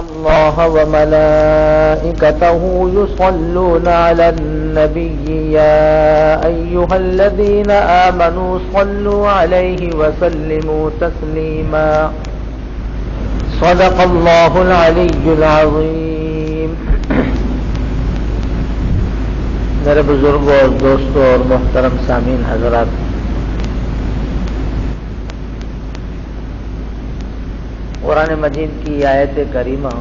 الله وملائكته يصلون على النبي يا أيها الذين آمنوا صلوا عليه وسلموا تسليما صدق الله العلي العظيم. میرے بزرگوں اور دوستوں اور محترم سامعین حضرات، قرآن مجید کی آیت کریمہ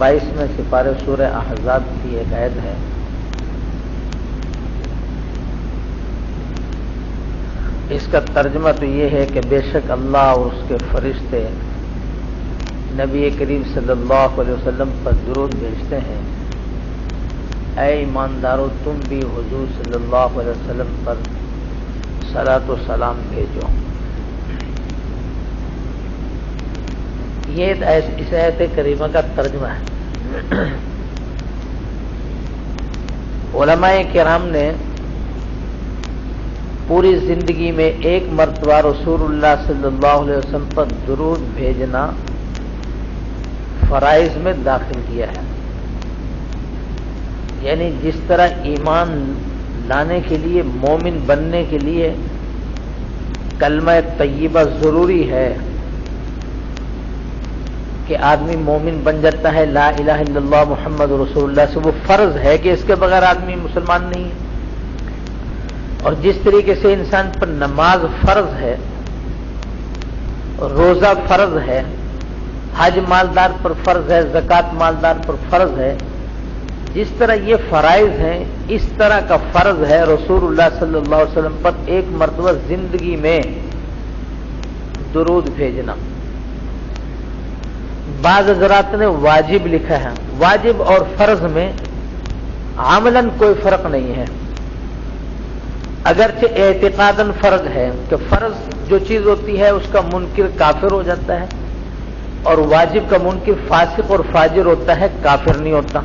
22 سپارہ سورہ احزاب کی ایک آیت ہے. اس کا ترجمہ تو یہ ہے کہ بے شک اللہ اور اس کے فرشتے نبی کریم صلی اللہ علیہ وسلم پر درود بھیجتے ہیں. اے ایماندارو، تم بھی حضور صلی اللہ علیہ وسلم پر صلاۃ و سلام بھیجو. یہ اس آیت کریمہ کا ترجمہ ہے. علماء کرام نے پوری زندگی میں ایک مرتبہ رسول اللہ صلی اللہ علیہ وسلم پر درود بھیجنا فرائض میں داخل کیا ہے. یعنی جس طرح ایمان لانے کے لیے، مومن بننے کے لیے کلمہ طیبہ ضروری ہے کہ آدمی مومن بن جاتا ہے، لا الہ الا اللہ محمد رسول اللہ سے، وہ فرض ہے کہ اس کے بغیر آدمی مسلمان نہیں ہے. اور جس طریقے سے انسان پر نماز فرض ہے، روزہ فرض ہے، حج مالدار پر فرض ہے، زکوٰۃ مالدار پر فرض ہے، جس طرح یہ فرائض ہیں اس طرح کا فرض ہے رسول اللہ صلی اللہ علیہ وسلم پر ایک مرتبہ زندگی میں درود بھیجنا. بعض حضرات نے واجب لکھا ہے. واجب اور فرض میں عملاً کوئی فرق نہیں ہے، اگرچہ اعتقاداً فرق ہے کہ فرض جو چیز ہوتی ہے اس کا منکر کافر ہو جاتا ہے، اور واجب کا منکر فاسق اور فاجر ہوتا ہے، کافر نہیں ہوتا.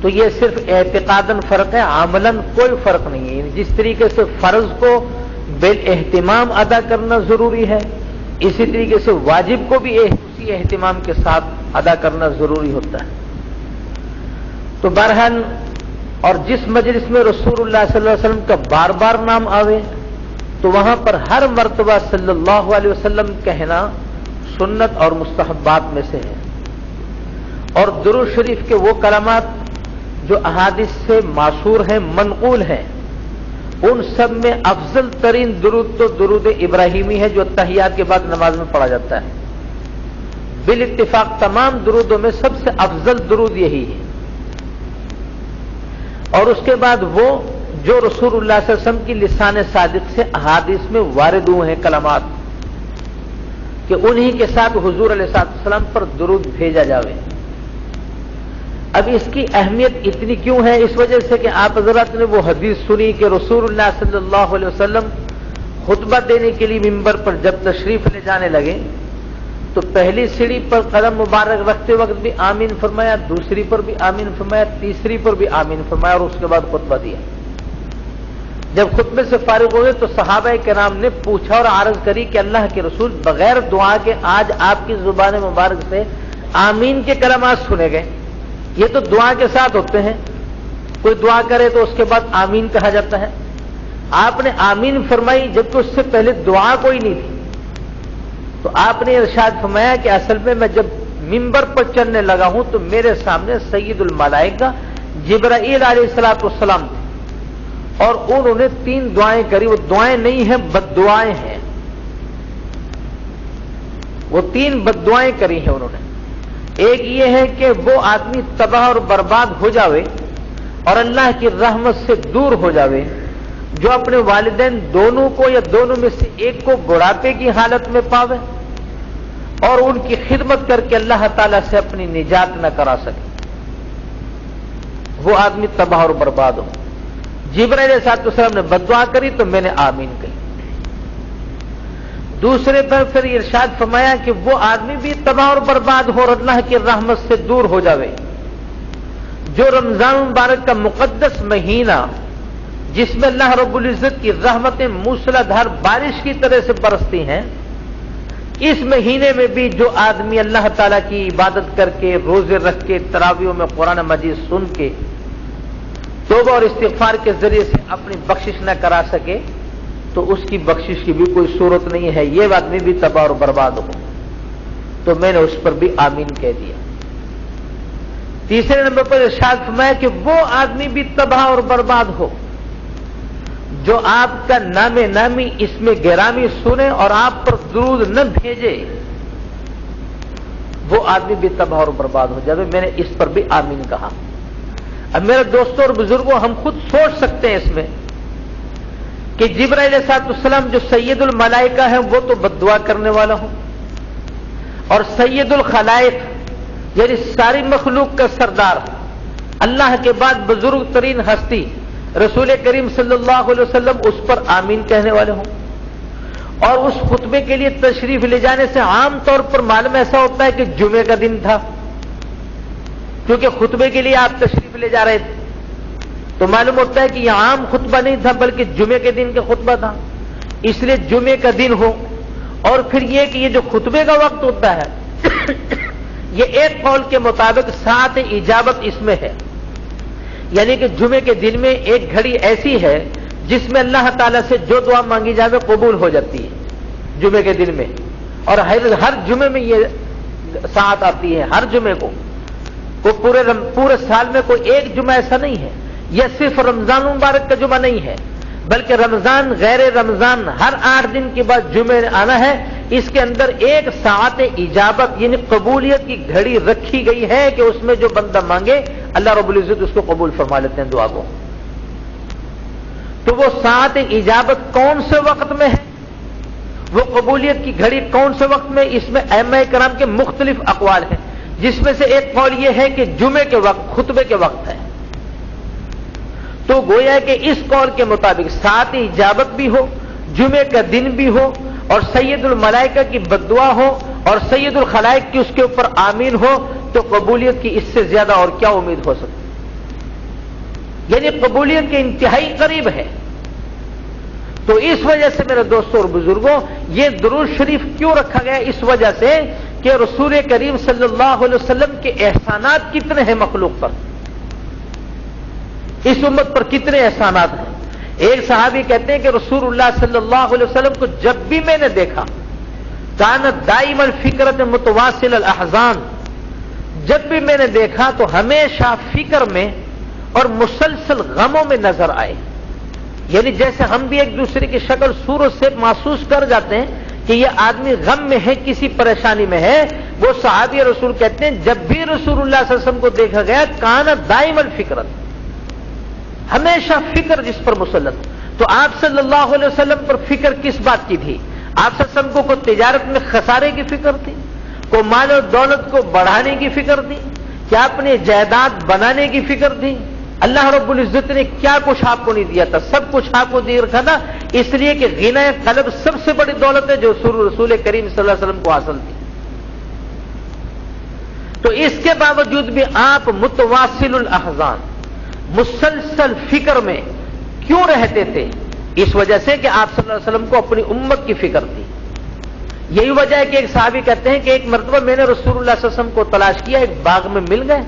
تو یہ صرف اعتقاداً فرق ہے، عملاً کوئی فرق نہیں ہے. جس طریقے سے فرض کو بالاہتمام ادا کرنا ضروری ہے، اسی طریقے سے واجب کو بھی اسی اہتمام کے ساتھ ادا کرنا ضروری ہوتا ہے. تو بہرحال، اور جس مجلس میں رسول اللہ صلی اللہ علیہ وسلم کا بار بار نام آوے تو وہاں پر ہر مرتبہ صلی اللہ علیہ وسلم کہنا سنت اور مستحبات میں سے ہے. اور درود شریف کے وہ کلمات جو احادیث سے معصور ہیں، منقول ہیں، ان سب میں افضل ترین درود تو درود ابراہیمی ہے جو تحیات کے بعد نماز میں پڑھا جاتا ہے. بالاتفاق تمام درودوں میں سب سے افضل درود یہی ہے. اور اس کے بعد وہ جو رسول اللہ صلی اللہ علیہ وسلم کی لسان صادق سے احادیث میں وارد ہوئے ہیں کلمات، کہ انہی کے ساتھ حضور علیہ السلام پر درود بھیجا جاوے. اب اس کی اہمیت اتنی کیوں ہے؟ اس وجہ سے کہ آپ حضرات نے وہ حدیث سنی کہ رسول اللہ صلی اللہ علیہ وسلم خطبہ دینے کے لیے ممبر پر جب تشریف لے جانے لگے تو پہلی سیڑھی پر قدم مبارک رکھتے وقت بھی آمین فرمایا، دوسری پر بھی آمین فرمایا، تیسری پر بھی آمین فرمایا، اور اس کے بعد خطبہ دیا. جب خطبے سے فارغ ہوئے تو صحابہ کرام نے پوچھا اور عرض کری کہ اللہ کے رسول، بغیر دعا کے آج آپ کی زبان مبارک سے آمین کے کلمات سنے گئے. یہ تو دعا کے ساتھ ہوتے ہیں، کوئی دعا کرے تو اس کے بعد آمین کہا جاتا ہے. آپ نے آمین فرمائی جبکہ اس سے پہلے دعا کوئی نہیں تھی. تو آپ نے ارشاد فرمایا کہ اصل میں جب ممبر پر چلنے لگا ہوں تو میرے سامنے سید الملائکہ جبرائیل علیہ السلام تھے، اور انہوں نے 3 دعائیں کری. وہ دعائیں نہیں ہیں، بد دعائیں ہیں. وہ 3 بد دعائیں کری ہیں انہوں نے. ایک یہ ہے کہ وہ آدمی تباہ اور برباد ہو جاوے اور اللہ کی رحمت سے دور ہو جاوے جو اپنے والدین دونوں کو یا دونوں میں سے ایک کو بڑھاپے کی حالت میں پاوے اور ان کی خدمت کر کے اللہ تعالیٰ سے اپنی نجات نہ کرا سکے. وہ آدمی تباہ اور برباد ہو. جبرائیل علیہ السلام نے بد دعا کری تو میں نے آمین کہی. دوسرے پر پھر ارشاد فرمایا کہ وہ آدمی بھی تباہ اور برباد ہو اور اللہ کی رحمت سے دور ہو جاوے جو رمضان مبارک کا مقدس مہینہ جس میں اللہ رب العزت کی رحمتیں موسلا دھار بارش کی طرح سے برستی ہیں، اس مہینے میں بھی جو آدمی اللہ تعالیٰ کی عبادت کر کے روزے رکھ کے تراویحوں میں قرآن مجید سن کے توبہ اور استغفار کے ذریعے سے اپنی بخشش نہ کرا سکے تو اس کی بخشش کی بھی کوئی صورت نہیں ہے، یہ آدمی بھی تباہ اور برباد ہو۔ تو میں نے اس پر بھی آمین کہہ دیا۔ تیسرے نمبر پر ارشاد فرمایا کہ وہ آدمی بھی تباہ اور برباد ہو جو آپ کا نام نامی اس میں گرامی سنے اور آپ پر درود نہ بھیجے، وہ آدمی بھی تباہ اور برباد ہو جائے۔ میں نے اس پر بھی آمین کہا۔ اب میرے دوستوں اور بزرگوں، ہم خود سوچ سکتے ہیں اس میں کہ جبرائیل علیہ السلام جو سید الملائکہ ہیں وہ تو بد دعا کرنے والا ہوں، اور سید الخلائق یعنی ساری مخلوق کا سردار اللہ کے بعد بزرگ ترین ہستی رسول کریم صلی اللہ علیہ وسلم اس پر آمین کہنے والے ہوں۔ اور اس خطبے کے لیے تشریف لے جانے سے عام طور پر معلوم ایسا ہوتا ہے کہ جمعے کا دن تھا، کیونکہ خطبے کے لیے آپ تشریف لے جا رہے تھے، تو معلوم ہوتا ہے کہ یہ عام خطبہ نہیں تھا بلکہ جمعے کے دن کا خطبہ تھا، اس لیے جمعے کا دن ہو۔ اور پھر یہ کہ یہ جو خطبے کا وقت ہوتا ہے یہ ایک قول کے مطابق ساعت اجابت اس میں ہے، یعنی کہ جمعے کے دن میں ایک گھڑی ایسی ہے جس میں اللہ تعالیٰ سے جو دعا مانگی جائے قبول ہو جاتی ہے جمعے کے دن میں، اور ہر جمعے میں یہ ساعت آتی ہے، ہر جمعے کو پورے سال میں کوئی ایک جمعہ ایسا نہیں ہے، یہ صرف رمضان مبارک کا جمعہ نہیں ہے بلکہ رمضان غیر رمضان ہر 8 دن کے بعد جمعے آنا ہے، اس کے اندر ایک ساعت اجابت یعنی قبولیت کی گھڑی رکھی گئی ہے کہ اس میں جو بندہ مانگے اللہ رب العزت اس کو قبول فرما لیتے ہیں دعا کو۔ تو وہ ساعت اجابت کون سے وقت میں ہے، وہ قبولیت کی گھڑی کون سے وقت میں، اس میں ائمہ کرام کے مختلف اقوال ہیں، جس میں سے ایک قول یہ ہے کہ جمعے کے وقت خطبے کے وقت ہے۔ تو گویا کہ اس قول کے مطابق ساعت اجابت بھی ہو، جمعے کا دن بھی ہو، اور سید الملائکہ کی بددعا ہو اور سید الخلائق کی اس کے اوپر آمین ہو، تو قبولیت کی اس سے زیادہ اور کیا امید ہو سکتی، یعنی قبولیت کے انتہائی قریب ہے۔ تو اس وجہ سے میرے دوستوں اور بزرگوں، یہ درود شریف کیوں رکھا گیا؟ اس وجہ سے کہ رسول کریم صلی اللہ علیہ وسلم کے احسانات کتنے ہیں مخلوق پر، اس امت پر کتنے احسانات ہیں۔ ایک صحابی کہتے ہیں کہ رسول اللہ صلی اللہ علیہ وسلم کو جب بھی میں نے دیکھا کانت دائم الفکرت متواصل الاحزان، جب بھی میں نے دیکھا تو ہمیشہ فکر میں اور مسلسل غموں میں نظر آئے، یعنی جیسے ہم بھی ایک دوسرے کی شکل صورت سے محسوس کر جاتے ہیں کہ یہ آدمی غم میں ہے، کسی پریشانی میں ہے، وہ صحابی رسول کہتے ہیں جب بھی رسول اللہ صلی اللہ علیہ وسلم کو دیکھا گیا کانت دائم الفکرت، ہمیشہ فکر جس پر مسلط۔ تو آپ صلی اللہ علیہ وسلم پر فکر کس بات کی تھی؟ آپ صلی اللہ علیہ وسلم کو تجارت میں خسارے کی فکر تھی، کو مال و دولت کو بڑھانے کی فکر تھی، کیا اپنی جائیداد بنانے کی فکر تھی؟ اللہ رب العزت نے کیا کچھ آپ کو نہیں دیا تھا؟ سب کچھ آپ کو دے رکھا تھا، اس لیے کہ غنى قلب سب سے بڑی دولت ہے جو رسول کریم صلی اللہ علیہ وسلم کو حاصل تھی۔ تو اس کے باوجود بھی آپ متواصل الاحزان، مسلسل فکر میں کیوں رہتے تھے؟ اس وجہ سے کہ آپ صلی اللہ علیہ وسلم کو اپنی امت کی فکر تھی۔ یہی وجہ ہے کہ ایک صحابی کہتے ہیں کہ ایک مرتبہ میں نے رسول اللہ صلی اللہ علیہ وسلم کو تلاش کیا، ایک باغ میں مل گئے،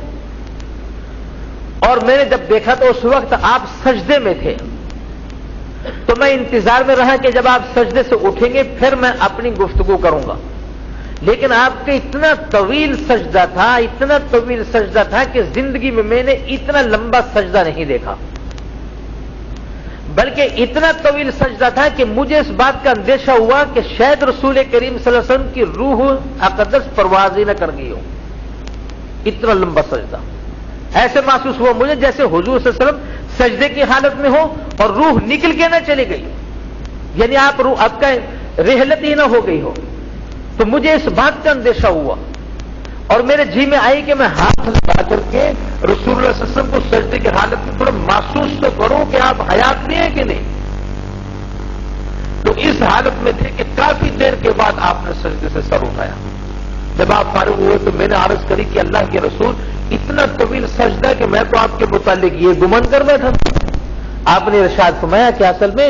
اور میں نے جب دیکھا تو اس وقت آپ سجدے میں تھے، تو میں انتظار میں رہا کہ جب آپ سجدے سے اٹھیں گے پھر میں اپنی گفتگو کروں گا، لیکن آپ کا اتنا طویل سجدہ تھا، اتنا طویل سجدہ تھا کہ زندگی میں نے اتنا لمبا سجدہ نہیں دیکھا، بلکہ اتنا طویل سجدہ تھا کہ مجھے اس بات کا اندیشہ ہوا کہ شاید رسول کریم صلی اللہ علیہ وسلم کی روح اقدس پرواز ہی نہ کر گئی ہو، اتنا لمبا سجدہ۔ ایسے محسوس ہوا مجھے جیسے حضور صلی اللہ علیہ وسلم سجدے کی حالت میں ہو اور روح نکل کے نہ چلی گئی، یعنی آپ کا رحلت ہی نہ ہو گئی ہو۔ تو مجھے اس بات کا اندیشہ ہوا اور میرے جی میں آئی کہ میں ہاتھ لگا کر کے رسول اللہ صلی اللہ علیہ وسلم کو سجدے کی حالت میں تھوڑا محسوس تو کروں کہ آپ حیات میں ہیں کہ نہیں۔ تو اس حالت میں تھے کہ کافی دیر کے بعد آپ نے سجدے سے سر اٹھایا۔ جب آپ فارغ ہوئے تو میں نے عرض کری کہ اللہ کے رسول اتنا طویل سجدہ کہ میں تو آپ کے متعلق یہ گمان کر بیٹھا تھا۔ آپ نے ارشاد فرمایا کہ اصل میں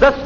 10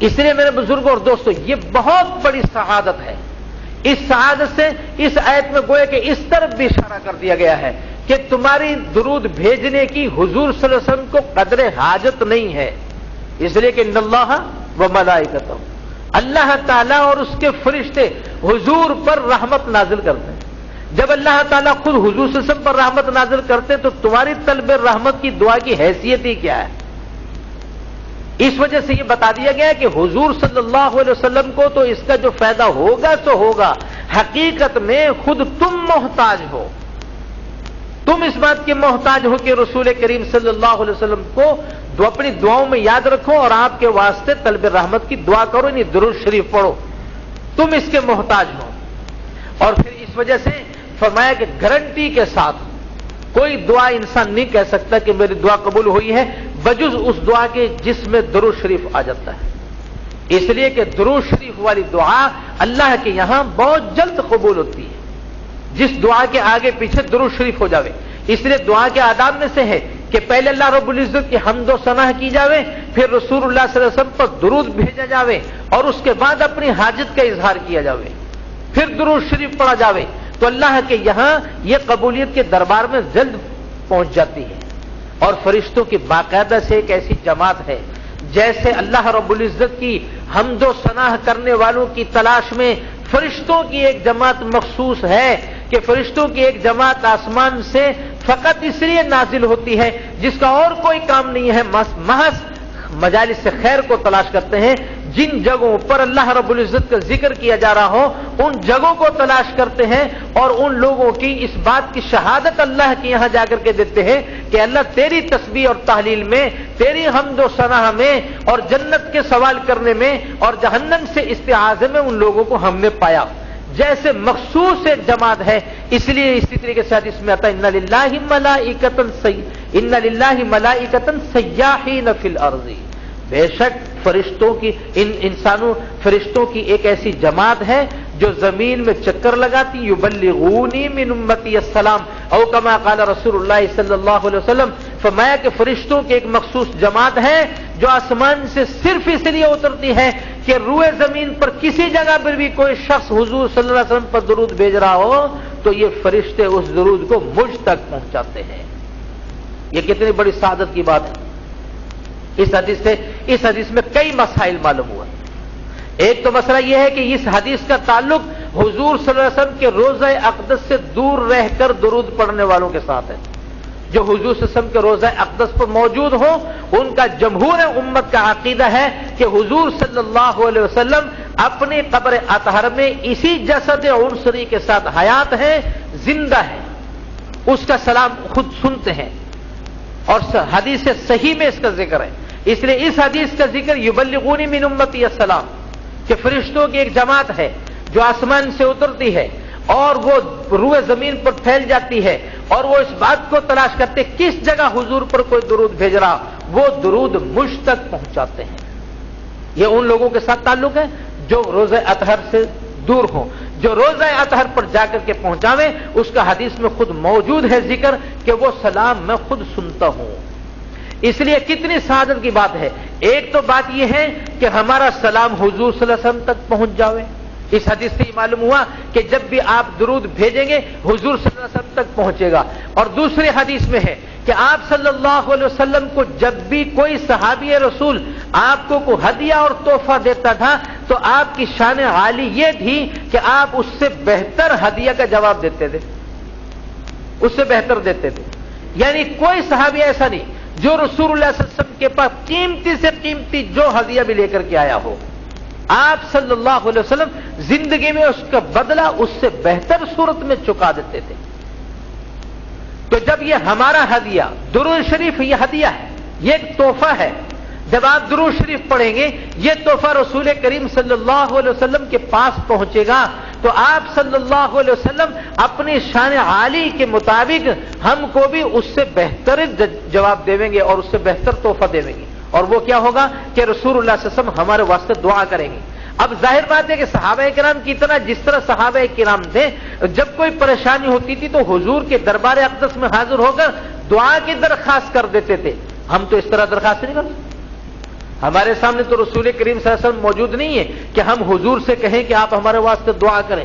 اس لیے میرے بزرگوں اور دوستوں یہ بہت بڑی سعادت ہے. اس سعادت سے اس آیت میں گویا کہ اس طرف بھی اشارہ کر دیا گیا ہے کہ تمہاری درود بھیجنے کی حضور صلی اللہ علیہ وسلم کو قدر حاجت نہیں ہے. اس لیے کہ ان اللہ و ملائکتہ، اللہ تعالیٰ اور اس کے فرشتے حضور پر رحمت نازل کرتے ہیں. جب اللہ تعالیٰ خود حضور صلی اللہ علیہ وسلم پر رحمت نازل کرتے تو تمہاری طلب رحمت کی دعا کی حیثیت ہی کیا ہے؟ اس وجہ سے یہ بتا دیا گیا ہے کہ حضور صلی اللہ علیہ وسلم کو تو اس کا جو فائدہ ہوگا تو ہوگا، حقیقت میں خود تم محتاج ہو. تم اس بات کے محتاج ہو کہ رسول کریم صلی اللہ علیہ وسلم کو اپنی دعاؤں میں یاد رکھو اور آپ کے واسطے طلب رحمت کی دعا کرو، یعنی درود شریف پڑھو. تم اس کے محتاج ہو. اور پھر اس وجہ سے فرمایا کہ گارنٹی کے ساتھ کوئی دعا انسان نہیں کہہ سکتا کہ میری دعا قبول ہوئی ہے بجز اس دعا کے جس میں درود شریف آ جاتا ہے. اس لیے کہ درود شریف والی دعا اللہ کے یہاں بہت جلد قبول ہوتی ہے، جس دعا کے آگے پیچھے درود شریف ہو جاوے. اس لیے دعا کے آداب میں سے ہے کہ پہلے اللہ رب العزت کی حمد و ثنا کی جاوے، پھر رسول اللہ صلی اللہ علیہ وسلم پر درود بھیجا جاوے، اور اس کے بعد اپنی حاجت کا اظہار کیا جاوے، پھر درود شریف پڑھا جاوے. تو اللہ کے یہاں یہ قبولیت کے دربار میں جلد پہنچ جاتی ہے. اور فرشتوں کی باقاعدہ سے ایک ایسی جماعت ہے، جیسے اللہ رب العزت کی حمد و ثنا کرنے والوں کی تلاش میں فرشتوں کی ایک جماعت مخصوص ہے کہ فرشتوں کی ایک جماعت آسمان سے فقط اس لیے نازل ہوتی ہے جس کا اور کوئی کام نہیں ہے، محض مجالس خیر کو تلاش کرتے ہیں. جن جگہوں پر اللہ رب العزت کا ذکر کیا جا رہا ہو ان جگہوں کو تلاش کرتے ہیں اور ان لوگوں کی اس بات کی شہادت اللہ کے یہاں جا کر کے دیتے ہیں کہ اللہ تیری تسبیح اور تحلیل میں، تیری حمد و ثنا میں، اور جنت کے سوال کرنے میں، اور جہنم سے استعاذے میں ان لوگوں کو ہم نے پایا. جیسے مخصوص ایک جماعت ہے، اس لیے اسی طریقے سے حدیث میں آتا ہے ان للہ ملائکۃ سیاحین فی الارض. بے شک فرشتوں کی فرشتوں کی ایک ایسی جماعت ہے جو زمین میں چکر لگاتی، یبلغونی من امتی السلام او کما قال رسول اللہ صلی اللہ علیہ وسلم. فرمایا کہ فرشتوں کی ایک مخصوص جماعت ہے جو آسمان سے صرف اس لیے اترتی ہے کہ روئے زمین پر کسی جگہ پر بھی کوئی شخص حضور صلی اللہ علیہ وسلم پر درود بھیج رہا ہو تو یہ فرشتے اس درود کو مجھ تک پہنچاتے ہیں. یہ کتنی بڑی سعادت کی بات ہے. اس حدیث میں کئی مسائل معلوم ہوا. ایک تو مسئلہ یہ ہے کہ اس حدیث کا تعلق حضور صلی اللہ علیہ وسلم کے روضہ اقدس سے دور رہ کر درود پڑھنے والوں کے ساتھ ہے. جو حضور صلی اللہ علیہ وسلم کے روضہ اقدس پر موجود ہوں ان کا جمہور امت کا عقیدہ ہے کہ حضور صلی اللہ علیہ وسلم اپنے قبر اطہر میں اسی جسد عنصری کے ساتھ حیات ہیں، زندہ ہیں، اس کا سلام خود سنتے ہیں. اور حدیث صحیح میں اس کا ذکر ہے. اس لیے اس حدیث کا ذکر یبلغونی من امتی السلام کہ فرشتوں کی ایک جماعت ہے جو آسمان سے اترتی ہے اور وہ روئے زمین پر پھیل جاتی ہے اور وہ اس بات کو تلاش کرتے کس جگہ حضور پر کوئی درود بھیج رہا، وہ درود مجھ تک پہنچاتے ہیں. یہ ان لوگوں کے ساتھ تعلق ہے جو روزہ اطہر سے دور ہوں. جو روزہ اطہر پر جا کر کے پہنچاوے اس کا حدیث میں خود موجود ہے ذکر کہ وہ سلام میں خود سنتا ہوں. اس لیے کتنی سعادت کی بات ہے. ایک تو بات یہ ہے کہ ہمارا سلام حضور صلی اللہ علیہ وسلم تک پہنچ جاوے. اس حدیث سے یہ معلوم ہوا کہ جب بھی آپ درود بھیجیں گے حضور صلی اللہ علیہ وسلم تک پہنچے گا. اور دوسری حدیث میں ہے کہ آپ صلی اللہ علیہ وسلم کو جب بھی کوئی صحابی رسول آپ کو کوئی ہدیہ اور تحفہ دیتا تھا تو آپ کی شان عالی یہ تھی کہ آپ اس سے بہتر ہدیہ کا جواب دیتے تھے، اس سے بہتر دیتے تھے. یعنی کوئی صحابی ایسا نہیں جو رسول اللہ صلی اللہ علیہ وسلم کے پاس قیمتی سے قیمتی جو ہدیہ بھی لے کر کے آیا ہو، آپ صلی اللہ علیہ وسلم زندگی میں اس کا بدلہ اس سے بہتر صورت میں چکا دیتے تھے. تو جب یہ ہمارا ہدیہ درود شریف یہ ہدیہ ہے، یہ ایک تحفہ ہے. جب آپ درود شریف پڑھیں گے یہ تحفہ رسول کریم صلی اللہ علیہ وسلم کے پاس پہنچے گا تو آپ صلی اللہ علیہ وسلم اپنی شان عالی کے مطابق ہم کو بھی اس سے بہتر جواب دیں گے اور اس سے بہتر تحفہ دیں گے. اور وہ کیا ہوگا کہ رسول اللہ صلی اللہ علیہ وسلم ہمارے واسطے دعا کریں گے. اب ظاہر بات ہے کہ صحابہ کرام کی طرح جس طرح صحابہ کرام تھے جب کوئی پریشانی ہوتی تھی تو حضور کے دربار اقدس میں حاضر ہو کر دعا کی درخواست کر دیتے تھے. ہم تو اس طرح درخواست نہیں کرتے. ہمارے سامنے تو رسول کریم صلی اللہ علیہ وسلم موجود نہیں ہے کہ ہم حضور سے کہیں کہ آپ ہمارے واسطے دعا کریں.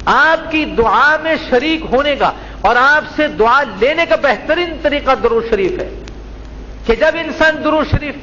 آپ کی دعا میں شریک ہونے کا اور آپ سے دعا لینے کا بہترین طریقہ درود شریف ہے کہ جب انسان درود شریف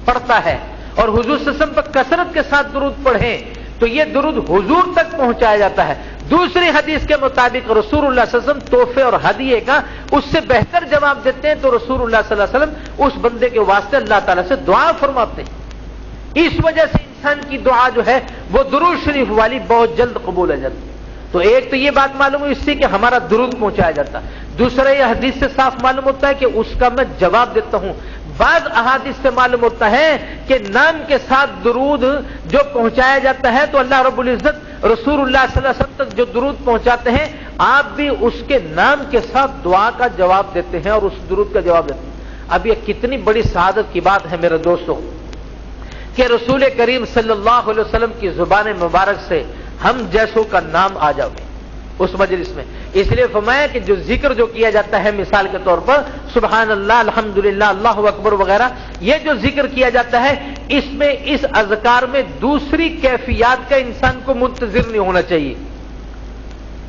پڑھتا ہے اور حضور صلی اللہ علیہ وسلم پر کثرت کے ساتھ درود پڑھیں تو یہ درود حضور تک پہنچایا جاتا ہے. دوسری حدیث کے مطابق رسول اللہ صلی اللہ علیہ وسلم تحفے اور ہدیے کا اس سے بہتر جواب دیتے ہیں تو رسول اللہ صلی اللہ علیہ وسلم اس بندے کے واسطے اللہ تعالیٰ سے دعا فرماتے ہیں. اس وجہ سے انسان کی دعا جو ہے وہ درود شریف والی بہت جلد قبول ہو جاتی ہے. تو ایک تو یہ بات معلوم ہوئی اس سے کہ ہمارا درود پہنچایا جاتا ہے. دوسرا یہ حدیث سے صاف معلوم ہوتا ہے کہ اس کا میں جواب دیتا ہوں. بعض احادیث سے معلوم ہوتا ہے کہ نام کے ساتھ درود جو پہنچایا جاتا ہے تو اللہ رب العزت رسول اللہ صلی اللہ علیہ وسلم تک جو درود پہنچاتے ہیں آپ بھی اس کے نام کے ساتھ دعا کا جواب دیتے ہیں اور اس درود کا جواب دیتے ہیں. اب یہ کتنی بڑی سعادت کی بات ہے میرے دوستوں کہ رسول کریم صلی اللہ علیہ وسلم کی زبان مبارک سے ہم جیسوں کا نام آ جاوے اس مجلس میں. اس لیے فرمایا کہ جو ذکر جو کیا جاتا ہے مثال کے طور پر سبحان اللہ الحمدللہ اللہ اکبر وغیرہ یہ جو ذکر کیا جاتا ہے اس میں اس اذکار میں دوسری کیفیات کا انسان کو منتظر نہیں ہونا چاہیے.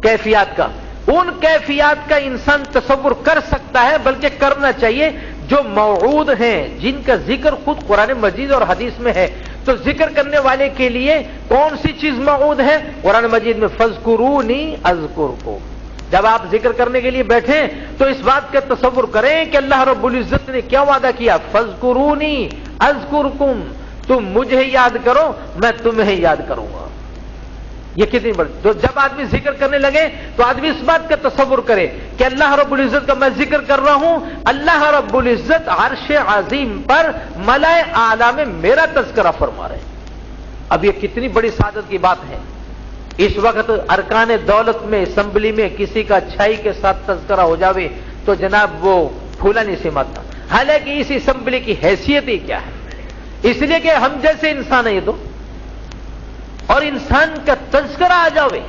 کیفیات کا ان کیفیات کا انسان تصور کر سکتا ہے بلکہ کرنا چاہیے جو موعود ہیں جن کا ذکر خود قرآن مجید اور حدیث میں ہے. تو ذکر کرنے والے کے لیے کون سی چیز موعود ہے؟ قرآن مجید میں فذکرونی اذکرکم. جب آپ ذکر کرنے کے لیے بیٹھیں تو اس بات کا تصور کریں کہ اللہ رب العزت نے کیا وعدہ کیا؟ فذکرونی اذکرکم. تم مجھے یاد کرو میں تمہیں یاد کروں گا. یہ کتنی بڑی. تو جب آدمی ذکر کرنے لگے تو آدمی اس بات کا تصور کرے کہ اللہ رب العزت کا میں ذکر کر رہا ہوں. اللہ رب العزت عرش عظیم پر ملائے اعلیٰ میں میرا تذکرہ فرما رہے ہیں. اب یہ کتنی بڑی سعادت کی بات ہے. اس وقت ارکان دولت میں اسمبلی میں کسی کا اچھائی کے ساتھ تذکرہ ہو جاوے تو جناب وہ پھولا نہیں سماتا. حالانکہ اس اسمبلی کی حیثیت ہی کیا ہے؟ اس لیے کہ ہم جیسے انسان ہیں یہ تو اور انسان کا تذکرہ آ جاوے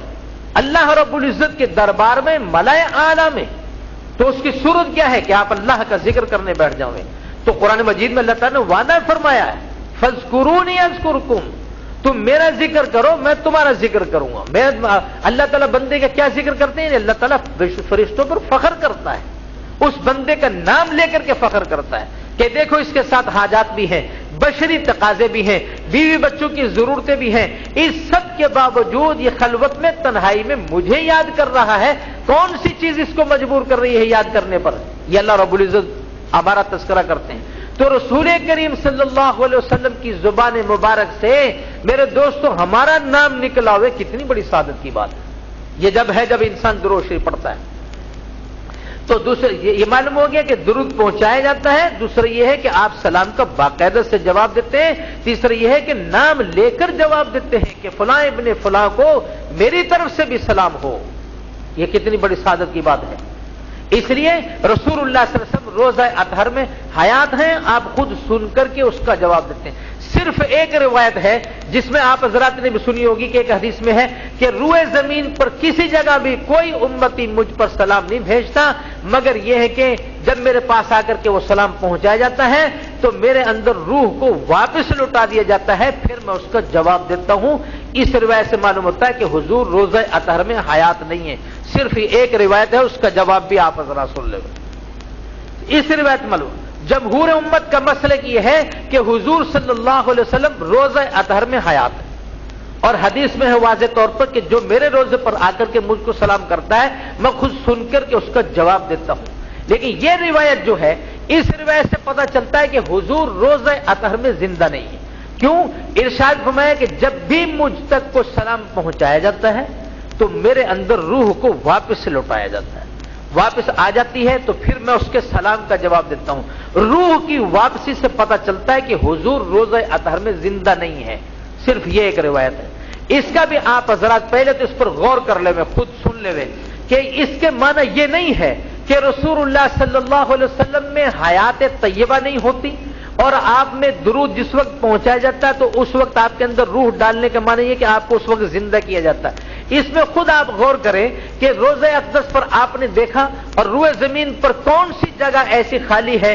اللہ رب العزت کے دربار میں ملائے اعلیٰ میں تو اس کی صورت کیا ہے کہ آپ اللہ کا ذکر کرنے بیٹھ جاؤیں. تو قرآن مجید میں اللہ تعالیٰ نے وعدہ فرمایا ہے فذکرونی اذکرکم. تم میرا ذکر کرو میں تمہارا ذکر کروں گا. میں اللہ تعالیٰ بندے کا کیا ذکر کرتے ہیں؟ اللہ تعالیٰ فرشتوں پر فخر کرتا ہے. اس بندے کا نام لے کر کے فخر کرتا ہے کہ دیکھو اس کے ساتھ حاجات بھی ہیں بشری تقاضے بھی ہیں بیوی بچوں کی ضرورتیں بھی ہیں. اس سب کے باوجود یہ خلوت میں تنہائی میں مجھے یاد کر رہا ہے. کون سی چیز اس کو مجبور کر رہی ہے یاد کرنے پر؟ یہ اللہ رب العزت ہمارا تذکرہ کرتے ہیں. تو رسول کریم صلی اللہ علیہ وسلم کی زبان مبارک سے میرے دوستو ہمارا نام نکلا ہوئے کتنی بڑی سعادت کی بات ہے. یہ جب ہے جب انسان درود شریف پڑھتا ہے. تو دوسرا یہ معلوم ہو گیا کہ درود پہنچایا جاتا ہے. دوسرا یہ ہے کہ آپ سلام کا باقاعدہ سے جواب دیتے ہیں. تیسرا یہ ہے کہ نام لے کر جواب دیتے ہیں کہ فلاں ابن فلاں کو میری طرف سے بھی سلام ہو. یہ کتنی بڑی سعادت کی بات ہے. اس لیے رسول اللہ صلی اللہ علیہ وسلم روزہ اطہر میں حیات ہیں. آپ خود سن کر کے اس کا جواب دیتے ہیں. صرف ایک روایت ہے جس میں آپ حضرات نے بھی سنی ہوگی کہ ایک حدیث میں ہے کہ روئے زمین پر کسی جگہ بھی کوئی امتی مجھ پر سلام نہیں بھیجتا مگر یہ ہے کہ جب میرے پاس آ کر کے وہ سلام پہنچایا جاتا ہے تو میرے اندر روح کو واپس لوٹا دیا جاتا ہے پھر میں اس کا جواب دیتا ہوں. اس روایت سے معلوم ہوتا ہے کہ حضور روزہ اطہر میں حیات نہیں ہے. صرف ایک روایت ہے اس کا جواب بھی آپ حضرات سن لیں. اس روایت معلوم جمہور امت کا مسلک یہ ہے کہ حضور صلی اللہ علیہ وسلم روزہ اطہر میں حیات ہے. اور حدیث میں ہے واضح طور پر کہ جو میرے روزے پر آ کر کے مجھ کو سلام کرتا ہے میں خود سن کر کے اس کا جواب دیتا ہوں. لیکن یہ روایت جو ہے اس روایت سے پتہ چلتا ہے کہ حضور روزہ اطہر میں زندہ نہیں ہے. کیوں؟ ارشاد فرمایا کہ جب بھی مجھ تک کو سلام پہنچایا جاتا ہے تو میرے اندر روح کو واپس سے لوٹایا جاتا ہے. واپس آ جاتی ہے تو پھر میں اس کے سلام کا جواب دیتا ہوں. روح کی واپسی سے پتہ چلتا ہے کہ حضور روزہ اطہر میں زندہ نہیں ہے. صرف یہ ایک روایت ہے. اس کا بھی آپ حضرات پہلے تو اس پر غور کر لے خود سن لے کہ اس کے معنی یہ نہیں ہے کہ رسول اللہ صلی اللہ علیہ وسلم میں حیات طیبہ نہیں ہوتی اور آپ میں درود جس وقت پہنچایا جاتا ہے تو اس وقت آپ کے اندر روح ڈالنے کا معنی یہ کہ آپ کو اس وقت زندہ کیا جاتا ہے. اس میں خود آپ غور کریں کہ روزہ اقدس پر آپ نے دیکھا اور روئے زمین پر کون سی جگہ ایسی خالی ہے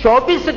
24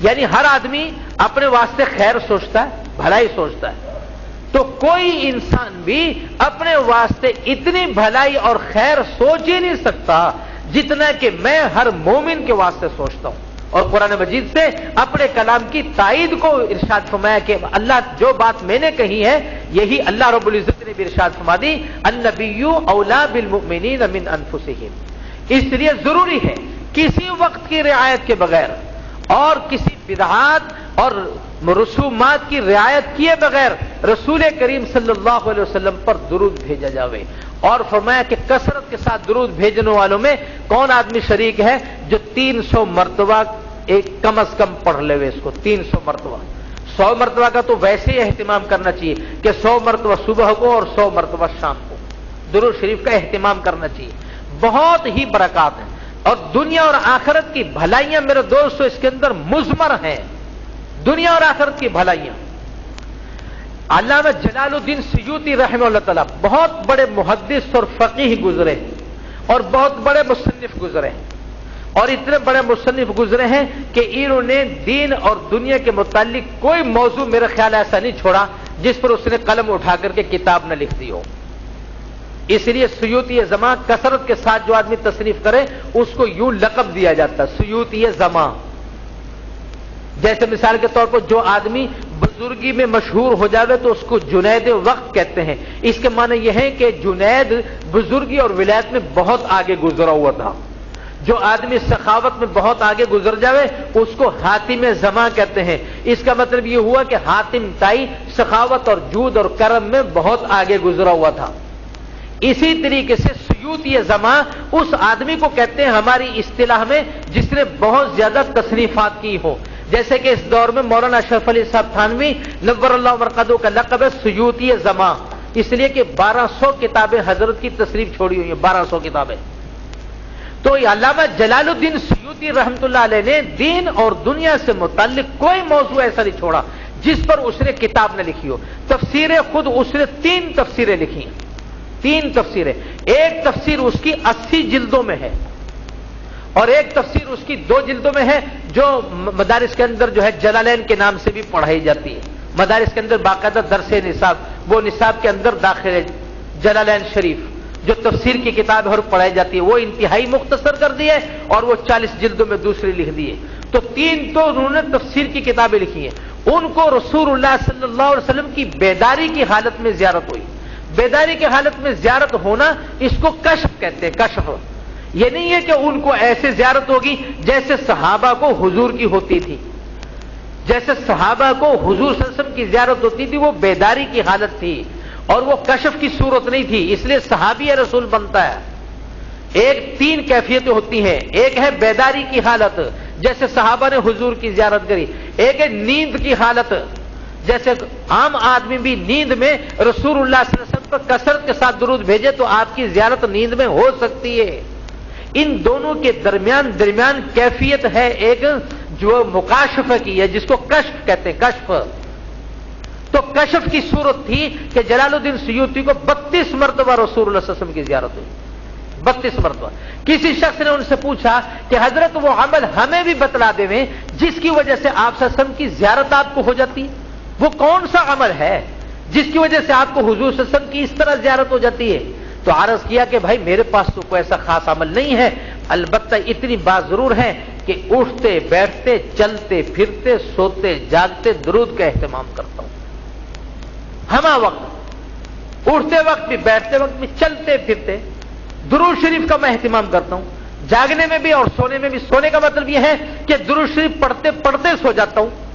یعنی ہر آدمی اپنے واسطے خیر سوچتا ہے، بھلائی سوچتا ہے، تو کوئی انسان بھی اپنے واسطے اتنی بھلائی اور خیر سوچ ہی نہیں سکتا جتنا کہ میں ہر مومن کے واسطے سوچتا ہوں۔ اور قرآن مجید سے اپنے کلام کی تائید کو ارشاد فرمایا کہ اللہ جو بات میں نے کہی ہے یہی اللہ رب العزت نے بھی ارشاد فرما دی، النبی اولا بالمؤمنین من انفسہم۔ اس لیے ضروری ہے کسی وقت کی رعایت کے بغیر اور کسی بدعات اور رسومات کی رعایت کیے بغیر رسول کریم صلی اللہ علیہ وسلم پر درود بھیجا جاوے۔ اور فرمایا کہ کثرت کے ساتھ درود بھیجنے والوں میں کون آدمی شریک ہے جو 300 مرتبہ ایک کم از کم پڑھ لے اس کو، 300 مرتبہ۔ 100 مرتبہ کا تو ویسے ہی اہتمام کرنا چاہیے کہ 100 مرتبہ صبح کو اور 100 مرتبہ شام کو درود شریف کا اہتمام کرنا چاہیے، بہت ہی برکات ہیں اور دنیا اور آخرت کی بھلائیاں میرے دوستو اس کے اندر مضمر ہیں، دنیا اور آخرت کی بھلائیاں۔ علامہ جلال الدین سیوطی رحمہ اللہ تعالیٰ بہت بڑے محدث اور فقیہ گزرے اور بہت بڑے مصنف گزرے ہیں، اور اتنے بڑے مصنف گزرے ہیں کہ انہوں نے دین اور دنیا کے متعلق کوئی موضوع میرا خیال ایسا نہیں چھوڑا جس پر اس نے قلم اٹھا کر کے کتاب نہ لکھ دی ہو۔ اس لیے سیوطی زماں کثرت کے ساتھ جو آدمی تصنیف کرے اس کو یوں لقب دیا جاتا ہے سیوطی زماں۔ جیسے مثال کے طور پر جو آدمی بزرگی میں مشہور ہو جاوے تو اس کو جنید وقت کہتے ہیں، اس کے معنی یہ ہے کہ جنید بزرگی اور ولایت میں بہت آگے گزرا ہوا تھا۔ جو آدمی سخاوت میں بہت آگے گزر جاوے اس کو حاتم زماں کہتے ہیں، اس کا مطلب یہ ہوا کہ حاتم تائی سخاوت اور جود اور کرم میں بہت آگے گزرا ہوا تھا۔ اسی طریقے سے سیوطی زماں اس آدمی کو کہتے ہیں ہماری اصطلاح میں جس نے بہت زیادہ تصنیفات کی ہو، جیسے کہ اس دور میں مولانا اشرف علی صاحب تھانوی نور اللہ مرقدہ کا لقب ہے سیوطی زماں، اس لیے کہ 1200 کتابیں حضرت کی تصنیف چھوڑی ہوئی ہیں، 1200 کتابیں۔ تو علامہ جلال الدین سیوطی رحمۃ اللہ علیہ نے دین اور دنیا سے متعلق کوئی موضوع ایسا نہیں چھوڑا جس پر اس نے کتاب نہ لکھی ہو۔ تفسیریں خود اس نے 3 تفسیریں لکھی ہیں، 3 تفسیریں، ایک تفسیر اس کی 80 جلدوں میں ہے اور ایک تفسیر اس کی 2 جلدوں میں ہے جو مدارس کے اندر جو ہے جلالین کے نام سے بھی پڑھائی جاتی ہے۔ مدارس کے اندر باقاعدہ درس نصاب، وہ نصاب کے اندر داخل ہے جلالین شریف جو تفسیر کی کتاب ہے اور پڑھائی جاتی ہے، وہ انتہائی مختصر کر دی ہے اور وہ 40 جلدوں میں دوسری لکھ دی ہے۔ تو 3 تو انہوں نے تفسیر کی کتابیں لکھی ہیں۔ ان کو رسول اللہ صلی اللہ علیہ وسلم کی بیداری کی حالت میں زیارت ہوئی۔ بیداری کی حالت میں زیارت ہونا اس کو کشف کہتے ہیں، کشف۔ یہ نہیں ہے کہ ان کو ایسے زیارت ہوگی جیسے صحابہ کو حضور کی ہوتی تھی، جیسے صحابہ کو حضور صلی اللہ علیہ وسلم کی زیارت ہوتی تھی، وہ بیداری کی حالت تھی اور وہ کشف کی صورت نہیں تھی، اس لیے صحابی رسول بنتا ہے۔ ایک 3 کیفیتیں ہوتی ہیں، ایک ہے بیداری کی حالت جیسے صحابہ نے حضور کی زیارت کری، ایک ہے نیند کی حالت جیسے عام آدمی بھی نیند میں رسول اللہ صلی اللہ علیہ وسلم پر کثرت کے ساتھ درود بھیجے تو آپ کی زیارت نیند میں ہو سکتی ہے۔ ان دونوں کے درمیان کیفیت ہے ایک جو مکاشفہ کی ہے جس کو کشف کہتے ہیں، کشف۔ تو کشف کی صورت تھی کہ جلال الدین سیوطی کو 32 مرتبہ رسول اللہ صلی اللہ علیہ وسلم کی زیارت ہوئی، 32 مرتبہ۔ کسی شخص نے ان سے پوچھا کہ حضرت وہ عمل ہمیں بھی بتلا دیں جس کی وجہ سے آپ صلی اللہ علیہ وسلم کی زیارت آپ کو ہو جاتی، وہ کون سا عمل ہے جس کی وجہ سے آپ کو حضور صلی اللہ علیہ وسلم کی اس طرح زیارت ہو جاتی ہے؟ تو عرض کیا کہ بھائی میرے پاس تو کوئی ایسا خاص عمل نہیں ہے، البتہ اتنی بات ضرور ہے کہ اٹھتے بیٹھتے چلتے پھرتے سوتے جاگتے درود کا اہتمام کرتا ہوں، ہما وقت، اٹھتے وقت بھی بیٹھتے وقت بھی چلتے پھرتے درود شریف کا میں اہتمام کرتا ہوں، جاگنے میں بھی اور سونے میں بھی۔ سونے کا مطلب یہ ہے کہ درود شریف پڑھتے پڑھتے سو جاتا ہوں۔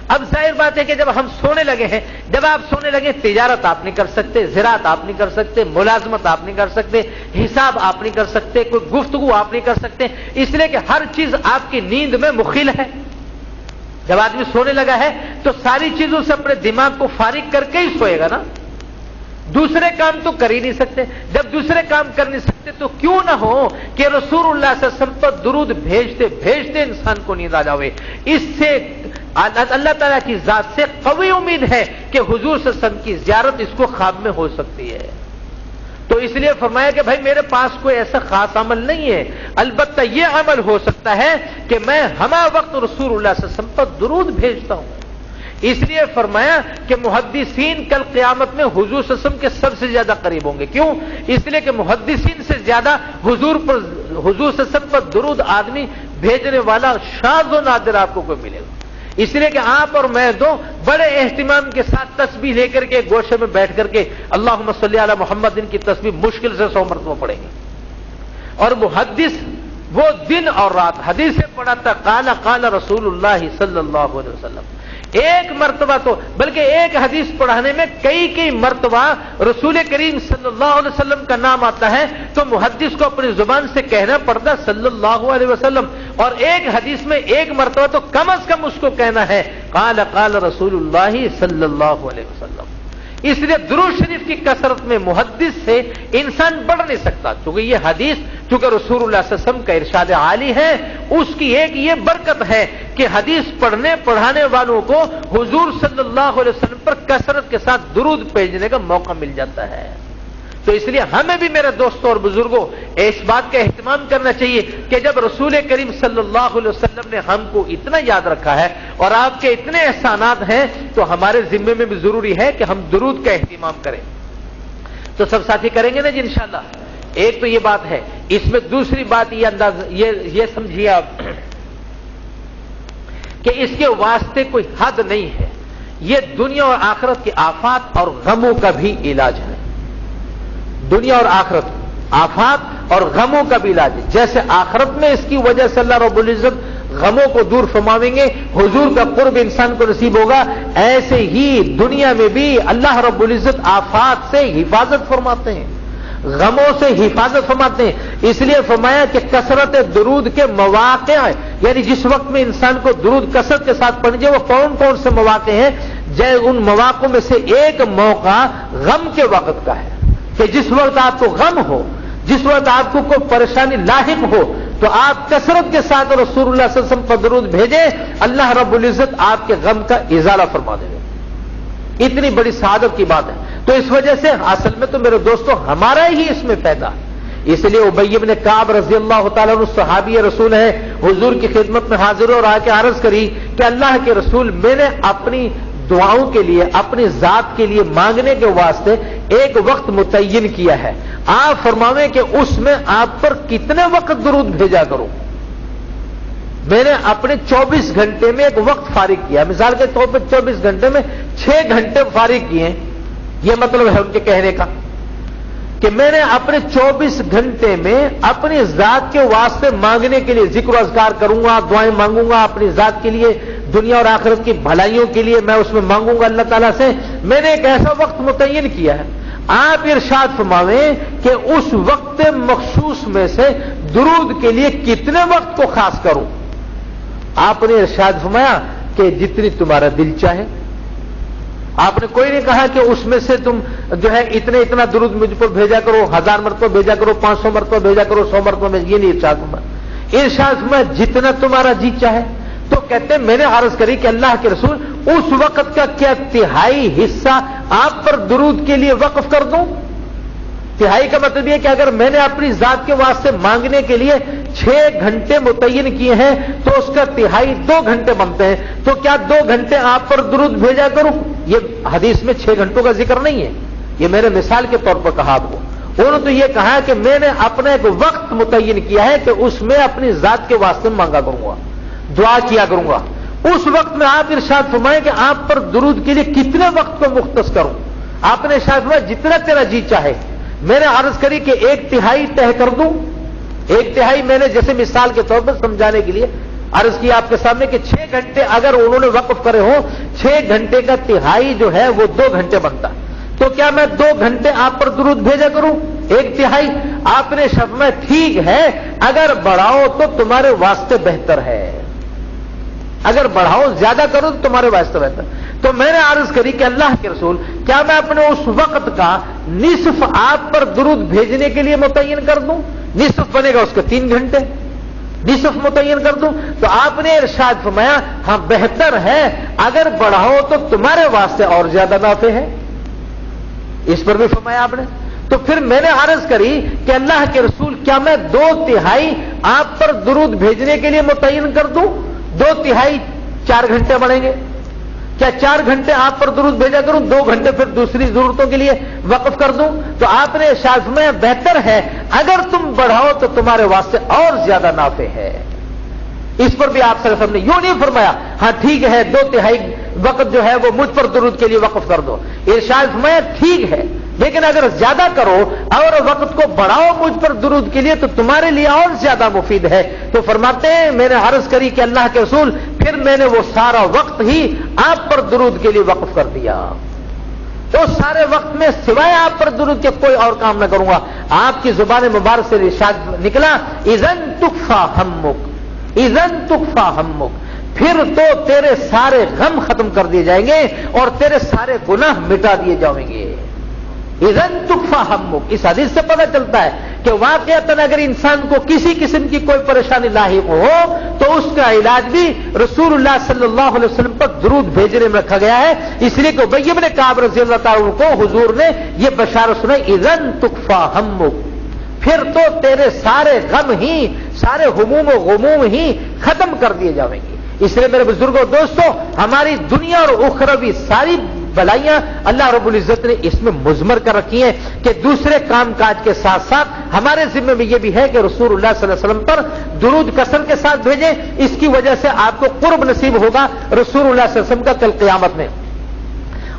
اب ظاہر بات ہے کہ جب ہم سونے لگے ہیں، جب آپ سونے لگے تجارت آپ نہیں کر سکتے، زراعت آپ نہیں کر سکتے، ملازمت آپ نہیں کر سکتے، حساب آپ نہیں کر سکتے، کوئی گفتگو آپ نہیں کر سکتے، اس لیے کہ ہر چیز آپ کی نیند میں مخل ہے۔ جب آدمی سونے لگا ہے تو ساری چیزوں سے اپنے دماغ کو فارغ کر کے ہی سوئے گا نا، دوسرے کام تو کر ہی نہیں سکتے۔ جب دوسرے کام کر نہیں سکتے تو کیوں نہ ہو کہ رسول اللہ صلی اللہ علیہ وسلم پر درود بھیجتے بھیجتے انسان کو نیند آ جاوے۔ اس سے اللہ تعالیٰ کی ذات سے قوی امید ہے کہ حضور صلی اللہ علیہ وسلم کی زیارت اس کو خواب میں ہو سکتی ہے۔ تو اس لیے فرمایا کہ بھائی میرے پاس کوئی ایسا خاص عمل نہیں ہے، البتہ یہ عمل ہو سکتا ہے کہ میں ہمہ وقت رسول اللہ صلی اللہ علیہ وسلم پر درود بھیجتا ہوں۔ اس لیے فرمایا کہ محدثین کل قیامت میں حضور صلی اللہ علیہ وسلم کے سب سے زیادہ قریب ہوں گے۔ کیوں؟ اس لیے کہ محدثین سے زیادہ حضور صلی اللہ علیہ وسلم پر درود آدمی بھیجنے والا شاذ و نادر آپ کو کوئی ملے گا۔ اس لیے کہ آپ اور میں دو بڑے اہتمام کے ساتھ تسبیح لے کر کے گوشے میں بیٹھ کر کے اللہم صلی علی محمد کی تسبیح مشکل سے 100 مرتبہ پڑھیں گے، اور محدث وہ دن اور رات حدیث سے پڑھاتا قال قال رسول اللہ صلی اللہ علیہ وسلم، ایک مرتبہ تو بلکہ ایک حدیث پڑھانے میں کئی مرتبہ رسول کریم صلی اللہ علیہ وسلم کا نام آتا ہے، تو محدث کو اپنی زبان سے کہنا پڑتا صلی اللہ علیہ وسلم، اور ایک حدیث میں ایک مرتبہ تو کم از کم اس کو کہنا ہے قال قال رسول اللہ صلی اللہ علیہ وسلم۔ اس لیے درود شریف کی کثرت میں محدث سے انسان بڑھ نہیں سکتا، چونکہ یہ حدیث چونکہ رسول اللہ صلی اللہ علیہ وسلم کا ارشاد عالی ہے، اس کی ایک یہ برکت ہے کہ حدیث پڑھنے پڑھانے والوں کو حضور صلی اللہ علیہ وسلم پر کثرت کے ساتھ درود بھیجنے کا موقع مل جاتا ہے۔ تو اس لیے ہمیں بھی میرے دوستوں اور بزرگوں اس بات کا اہتمام کرنا چاہیے کہ جب رسول کریم صلی اللہ علیہ وسلم نے ہم کو اتنا یاد رکھا ہے اور آپ کے اتنے احسانات ہیں، تو ہمارے ذمے میں بھی ضروری ہے کہ ہم درود کا اہتمام کریں۔ تو سب ساتھی کریں گے نا جی انشاءاللہ۔ ایک تو یہ بات ہے، اس میں دوسری بات یہ سمجھیے آپ کہ اس کے واسطے کوئی حد نہیں ہے، یہ دنیا اور آخرت کے آفات اور غموں کا بھی علاج ہے۔ دنیا اور آخرت آفات اور غموں کا بھی علاج ہے، جیسے آخرت میں اس کی وجہ سے اللہ رب العزت غموں کو دور فرماویں گے، حضور کا قرب انسان کو نصیب ہوگا، ایسے ہی دنیا میں بھی اللہ رب العزت آفات سے حفاظت فرماتے ہیں، غموں سے حفاظت فرماتے ہیں۔ اس لیے فرمایا کہ کثرت درود کے مواقع، یعنی جس وقت میں انسان کو درود کثرت کے ساتھ پڑھنی چاہیے، وہ کون کون سے مواقع ہیں؟ ان مواقع میں سے ایک موقع غم کے وقت کا ہے، کہ جس وقت آپ کو غم ہو، جس وقت آپ کو کوئی پریشانی لاحق ہو، تو آپ کثرت کے ساتھ رسول اللہ صلی اللہ علیہ وسلم پر درود بھیجیں، اللہ رب العزت آپ کے غم کا ازالہ فرما دے گا۔ اتنی بڑی سعادت کی بات ہے۔ تو اس وجہ سے اصل میں تو میرے دوستو ہمارا ہی اس میں فائدہ ہے۔ اس لیے ابی بن کعب رضی اللہ تعالیٰ عنہ صحابی رسول ہے، حضور کی خدمت میں حاضر اور آ کے عرض کری کہ اللہ کے رسول، میں نے اپنی دعاؤں کے لیے، اپنی ذات کے لیے مانگنے کے واسطے ایک وقت متعین کیا ہے، آپ فرماویں کہ اس میں آپ پر کتنے وقت درود بھیجا کروں۔ میں نے اپنے 24 گھنٹے میں ایک وقت فارغ کیا، مثال کے طور پر 24 گھنٹے میں 6 گھنٹے فارغ کیے، یہ مطلب ہے ان کے کہنے کا کہ میں نے اپنے 24 گھنٹے میں اپنی ذات کے واسطے مانگنے کے لیے ذکر و اذکار کروں گا، دعائیں مانگوں گا اپنی ذات کے لیے، دنیا اور آخرت کی بھلائیوں کے لیے میں اس میں مانگوں گا اللہ تعالیٰ سے۔ میں نے ایک ایسا وقت متعین کیا ہے، آپ ارشاد فرماویں کہ اس وقت مخصوص میں سے درود کے لیے کتنے وقت کو خاص کروں؟ آپ نے ارشاد فرمایا کہ جتنی تمہارا دل چاہے۔ آپ نے کوئی نہیں کہا کہ اس میں سے تم جو ہے اتنا درود مجھ پر بھیجا کرو، 1000 مرتبہ بھیجا کرو، 500 مرتبہ بھیجا کرو، 100 مرتبہ میں، یہ نہیں ارشاد فرمایا۔ ارشاد فرمایا جتنا تمہارا جی چاہے۔ تو کہتے ہیں میں نے عرض کری کہ اللہ کے رسول، اس وقت کا کیا تہائی حصہ آپ پر درود کے لیے وقف کر دوں؟ تہائی کا مطلب یہ کہ اگر میں نے اپنی ذات کے واسطے مانگنے کے لیے 6 گھنٹے متعین کیے ہیں تو اس کا تہائی 2 گھنٹے بنتے ہیں، تو کیا 2 گھنٹے آپ پر درود بھیجا کروں؟ یہ حدیث میں 6 گھنٹوں کا ذکر نہیں ہے، یہ میں نے مثال کے طور پر کہا آپ کو۔ انہوں نے تو یہ کہا کہ میں نے اپنا ایک وقت متعین کیا ہے کہ اس میں اپنی ذات کے واسطے مانگا کروں گا، دعا کیا کروں گا۔ اس وقت میں آپ ارشاد فرمائیں کہ آپ پر درود کے لیے کتنے وقت کو مختص کروں؟ آپ نے ارشاد فرمایا جتنا تیرا جی چاہے۔ میں نے عرض کری کہ 1/3 طے کر دوں۔ 1/3 میں نے جیسے مثال کے طور پر سمجھانے کے لیے عرض کیا آپ کے سامنے کہ 6 گھنٹے اگر انہوں نے وقف کرے ہوں، 6 گھنٹے کا تہائی جو ہے وہ 2 گھنٹے بنتا، تو کیا میں 2 گھنٹے آپ پر درود بھیجا کروں؟ 1/3 آپ نے فرمایا ٹھیک ہے، اگر بڑھاؤ تو تمہارے واسطے بہتر ہے، اگر بڑھاؤ زیادہ کرو تو تمہارے واسطے بہتر۔ تو میں نے عرض کری کہ اللہ کے رسول، کیا میں اپنے اس وقت کا نصف آپ پر درود بھیجنے کے لیے متعین کر دوں؟ نصف بنے گا اس کے 3 گھنٹے، نصف متعین کر دوں؟ تو آپ نے ارشاد فرمایا ہاں بہتر ہے، اگر بڑھاؤ تو تمہارے واسطے اور زیادہ نافع ہے۔ اس پر بھی فرمایا آپ نے۔ تو پھر میں نے عرض کری کہ اللہ کے رسول کیا میں 2/3 آپ پر درود بھیجنے کے لیے متعین کر دوں؟ 2/3 4 گھنٹے بڑھیں گے، کیا 4 گھنٹے آپ پر درود بھیجا کروں، 2 گھنٹے پھر دوسری ضرورتوں کے لیے وقف کر دوں؟ تو آپ نے ارشاد فرمایا بہتر ہے اگر تم بڑھاؤ تو تمہارے واسطے اور زیادہ نافع ہے۔ اس پر بھی آپ صلی اللہ علیہ وسلم نے یوں نہیں فرمایا ہاں ٹھیک ہے 2/3 وقت جو ہے وہ مجھ پر درود کے لیے وقف کر دو، ارشاد فرمایا ٹھیک ہے لیکن اگر زیادہ کرو اور وقت کو بڑھاؤ مجھ پر درود کے لیے تو تمہارے لیے اور زیادہ مفید ہے۔ تو فرماتے ہیں میں نے عرض کری کہ اللہ کے رسول پھر میں نے وہ سارا وقت ہی آپ پر درود کے لیے وقف کر دیا، تو سارے وقت میں سوائے آپ پر درود کے کوئی اور کام نہ کروں گا۔ آپ کی زبان مبارک سے ارشاد نکلا اذن تکفا ہمک، اذن تکفا ہمک، پھر تو تیرے سارے غم ختم کر دیے جائیں گے اور تیرے سارے گناہ مٹا دیے جائیں گے۔ اذن تکفا ہمک، اس حدیث سے پتہ چلتا ہے کہ واقعتاً اگر انسان کو کسی قسم کی کوئی پریشانی لاحق ہو تو اس کا علاج بھی رسول اللہ صلی اللہ علیہ وسلم پر درود بھیجنے میں رکھا گیا ہے۔ اس لیے کہ ابی بن کعب رضی اللہ تعالیٰ عنہ کو حضور نے یہ بشارت سنائی اذن تکفا ہمک، پھر تو تیرے سارے غم ہی، سارے ہموم و غموم ہی ختم کر دیے جائیں گے۔ اس لیے میرے بزرگوں دوستوں ہماری دنیا اور اخروی ساری بلائیاں اللہ رب العزت نے اس میں مضمر کر رکھی ہیں کہ دوسرے کام کاج کے ساتھ ساتھ ہمارے ذمہ میں یہ بھی ہے کہ رسول اللہ صلی اللہ علیہ وسلم پر درود کثرت کے ساتھ بھیجیں، اس کی وجہ سے آپ کو قرب نصیب ہوگا رسول اللہ صلی اللہ علیہ وسلم کا کل قیامت میں۔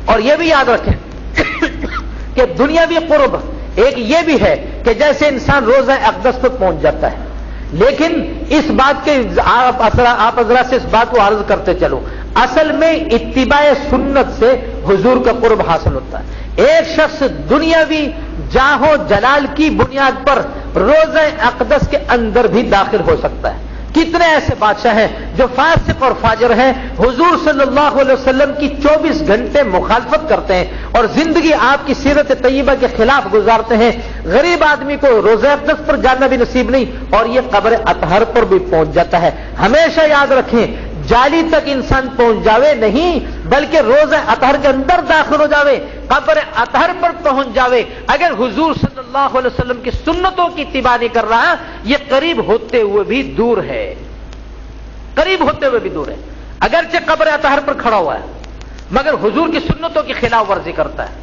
اور یہ بھی یاد رکھیں کہ دنیاوی قرب ایک یہ بھی ہے کہ جیسے انسان روزہ اقدس پر پہنچ جاتا ہے، لیکن اس بات کے آپ حضرات سے اس بات کو عرض کرتے چلو، اصل میں اتباع سنت سے حضور کا قرب حاصل ہوتا ہے۔ ایک شخص دنیاوی جاہ و جلال کی بنیاد پر روزہ اقدس کے اندر بھی داخل ہو سکتا ہے۔ کتنے ایسے بادشاہ ہیں جو فاسق اور فاجر ہیں، حضور صلی اللہ علیہ وسلم کی 24 گھنٹے مخالفت کرتے ہیں اور زندگی آپ کی سیرت طیبہ کے خلاف گزارتے ہیں۔ غریب آدمی کو روزہ اقدس پر جانا بھی نصیب نہیں اور یہ قبر اطہر پر بھی پہنچ جاتا ہے۔ ہمیشہ یاد رکھیں جالی تک انسان پہنچ جاوے نہیں بلکہ روزہ اطہر کے اندر داخل ہو جاوے، قبر اطہر پر پہنچ جاوے۔ اگر حضور صلی اللہ علیہ وسلم کی سنتوں کی اتباع نہیں کر رہا یہ قریب ہوتے ہوئے بھی دور ہے، قریب ہوتے ہوئے بھی دور ہے۔ اگرچہ قبر اطہر پر کھڑا ہوا ہے مگر حضور کی سنتوں کی خلاف ورزی کرتا ہے،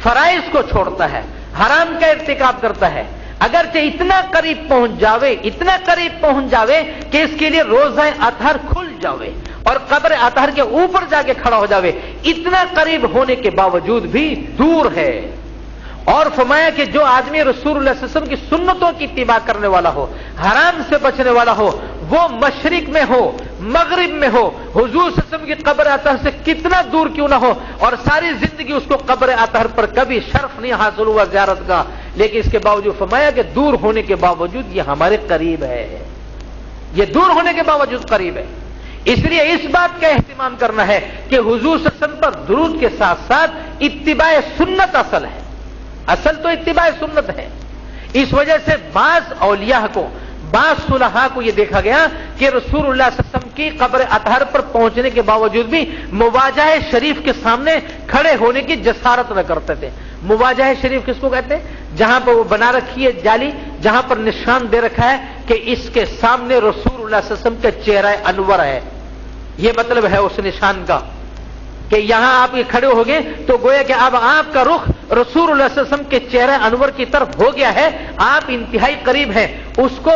فرائض کو چھوڑتا ہے، حرام کا ارتکاب کرتا ہے۔ اگرچہ اتنا قریب پہنچ جاوے، اتنا قریب پہنچ جاوے کہ اس کے لیے روزہ اطہر کھل جاوے اور قبر اطہر کے اوپر جا کے کھڑا ہو جاوے، اتنا قریب ہونے کے باوجود بھی دور ہے۔ اور فرمایا کہ جو آدمی رسول اللہ صلی اللہ علیہ وسلم کی سنتوں کی اتباع کرنے والا ہو، حرام سے بچنے والا ہو، وہ مشرق میں ہو مغرب میں ہو، حضور صلی اللہ علیہ وسلم کی قبر اطہر سے کتنا دور کیوں نہ ہو، اور ساری زندگی اس کو قبر اطہر پر کبھی شرف نہیں حاصل ہوا زیارت کا، لیکن اس کے باوجود فرمایا کہ دور ہونے کے باوجود یہ ہمارے قریب ہے، یہ دور ہونے کے باوجود قریب ہے۔ اس لیے اس بات کا اہتمام کرنا ہے کہ حضور صلی اللہ علیہ وسلم پر درود کے ساتھ ساتھ اتباع سنت اصل ہے، اصل تو اتباع سنت ہے۔ اس وجہ سے بعض اولیاء کو، بعض صلحاء کو یہ دیکھا گیا کہ رسول اللہ صلی اللہ علیہ وسلم کی قبر اطہر پر پہنچنے کے باوجود بھی مواجہ شریف کے سامنے کھڑے ہونے کی جسارت نہ کرتے تھے۔ مواجہ شریف کس کو کہتے ہیں؟ جہاں پر وہ بنا رکھی ہے جالی، جہاں پر نشان دے رکھا ہے کہ اس کے سامنے رسول اللہ صلی اللہ علیہ وسلم کا چہرہ انور ہے، یہ مطلب ہے اس نشان کا کہ یہاں آپ یہ کھڑے ہو گئے تو گویا کہ اب آپ کا رخ رسول اللہ صلی اللہ علیہ وسلم کے چہرہ انور کی طرف ہو گیا ہے، آپ انتہائی قریب ہیں، اس کو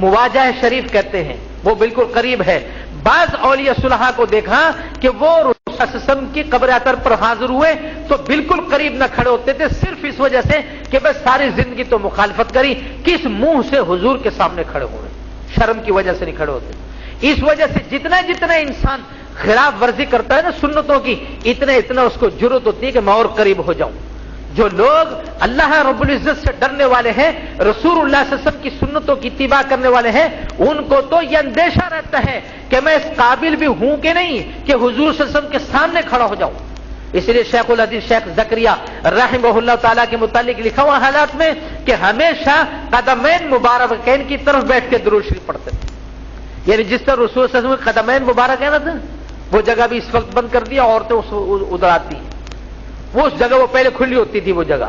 مواجہ شریف کہتے ہیں، وہ بالکل قریب ہے۔ بعض اولیاء صلحاء کو دیکھا کہ وہ رسول اللہ صلی اللہ علیہ وسلم کی قبر اطہر پر حاضر ہوئے تو بالکل قریب نہ کھڑے ہوتے تھے، صرف اس وجہ سے کہ بس ساری زندگی تو مخالفت کری، کس منہ سے حضور کے سامنے کھڑے ہوئے، شرم کی وجہ سے نہیں کھڑے ہوتے۔ اس وجہ سے جتنا جتنا انسان خلاف ورزی کرتا ہے نا سنتوں کی، اتنا اس کو جرأت ہوتی ہے کہ میں اور قریب ہو جاؤں۔ جو لوگ اللہ رب العزت سے ڈرنے والے ہیں، رسول اللہ صلی اللہ علیہ وسلم کی سنتوں کی اتباع کرنے والے ہیں، ان کو تو یہ اندیشہ رہتا ہے کہ میں اس قابل بھی ہوں کہ نہیں کہ حضور صلی اللہ علیہ وسلم کے سامنے کھڑا ہو جاؤں۔ اس لیے شیخ الحدیث شیخ زکریا رحمہ اللہ تعالیٰ کے متعلق لکھا ہوا حالات میں کہ ہمیشہ قدمین مبارکین کی طرف بیٹھ کے درود شریف پڑھتے تھے، یعنی جس طرح رسول صلی اللہ علیہ وسلم قدمین مبارک ہے نا تھا، وہ جگہ بھی اس وقت بند کر دیا، عورتیں ادھر آتی ہیں، وہ اس جگہ وہ پہلے کھلی ہوتی تھی، وہ جگہ